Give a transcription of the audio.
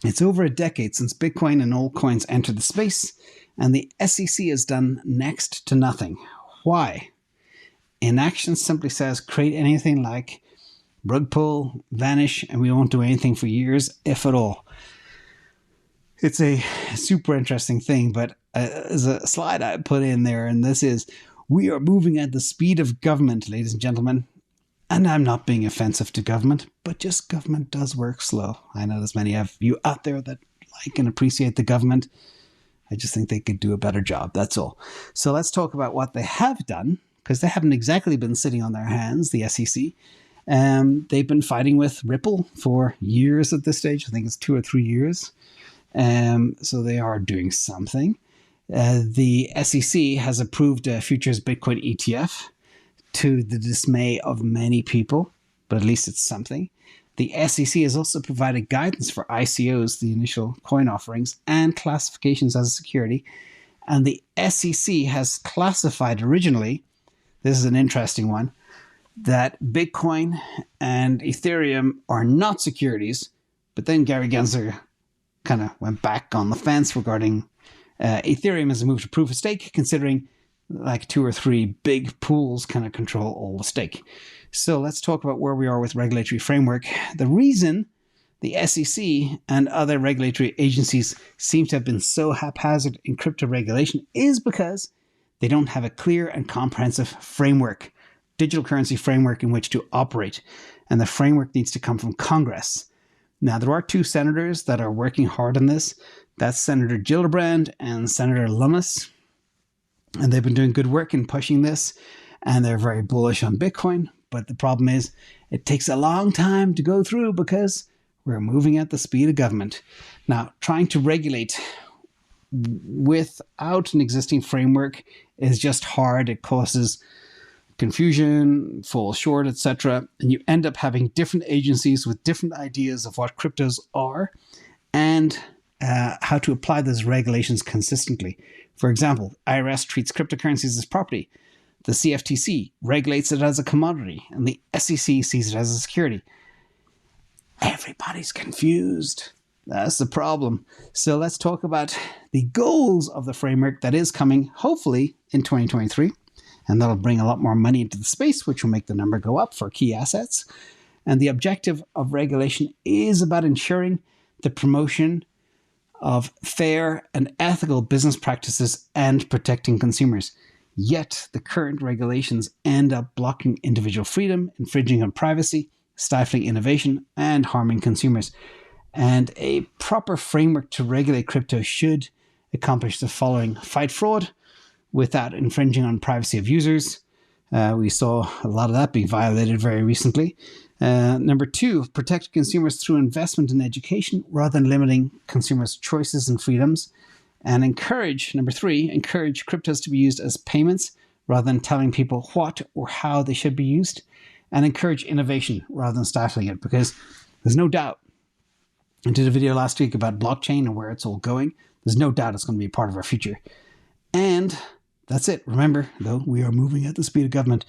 It's over a decade since Bitcoin and altcoins entered the space, and the SEC has done next to nothing. Why? Inaction simply says create anything like rug pull, vanish, and we won't do anything for years, if at all. It's a super interesting thing, but there's a slide I put in there, and this is, we are moving at the speed of government, ladies and gentlemen. And I'm not being offensive to government, but just government does work slow. I know there's many of you out there that like and appreciate the government. I just think they could do a better job, that's all. So let's talk about what they have done, because they haven't exactly been sitting on their hands, the SEC. They've been fighting with Ripple for years at this stage. I think it's 2 or 3 years. So they are doing something. The SEC has approved a futures Bitcoin ETF to the dismay of many people, but at least it's something. The SEC has also provided guidance for ICOs, the initial coin offerings, and classifications as a security. And the SEC has classified originally, this is an interesting one, that Bitcoin and Ethereum are not securities, but then Gary Gensler kind of went back on the fence regarding Ethereum as a move to proof of stake, considering like 2 or 3 big pools kind of control all the stake. So let's talk about where we are with regulatory framework. The reason the SEC and other regulatory agencies seem to have been so haphazard in crypto regulation is because they don't have a clear and comprehensive framework, digital currency framework in which to operate. And the framework needs to come from Congress. Now, there are 2 senators that are working hard on this. That's Senator Gillibrand and Senator Lummis. And they've been doing good work in pushing this. And they're very bullish on Bitcoin. But the problem is it takes a long time to go through because we're moving at the speed of government. Now, trying to regulate without an existing framework is just hard. It causes confusion, falls short, etc. And you end up having different agencies with different ideas of what cryptos are and how to apply those regulations consistently. For example, IRS treats cryptocurrencies as property. The CFTC regulates it as a commodity, and the SEC sees it as a security. Everybody's confused. That's the problem. So let's talk about the goals of the framework that is coming, hopefully, in 2023. And that'll bring a lot more money into the space, which will make the number go up for key assets. And the objective of regulation is about ensuring the promotion of fair and ethical business practices and protecting consumers. Yet the current regulations end up blocking individual freedom, infringing on privacy, stifling innovation, and harming consumers. And a proper framework to regulate crypto should accomplish the following: fight fraud without infringing on privacy of users. We saw a lot of that being violated very recently. Number 2, protect consumers through investment in education rather than limiting consumers' choices and freedoms. And number 3, encourage cryptos to be used as payments rather than telling people what or how they should be used. And encourage innovation rather than stifling it, because there's no doubt. I did a video last week about blockchain and where it's all going. There's no doubt it's going to be a part of our future. And that's it. Remember, though, we are moving at the speed of government.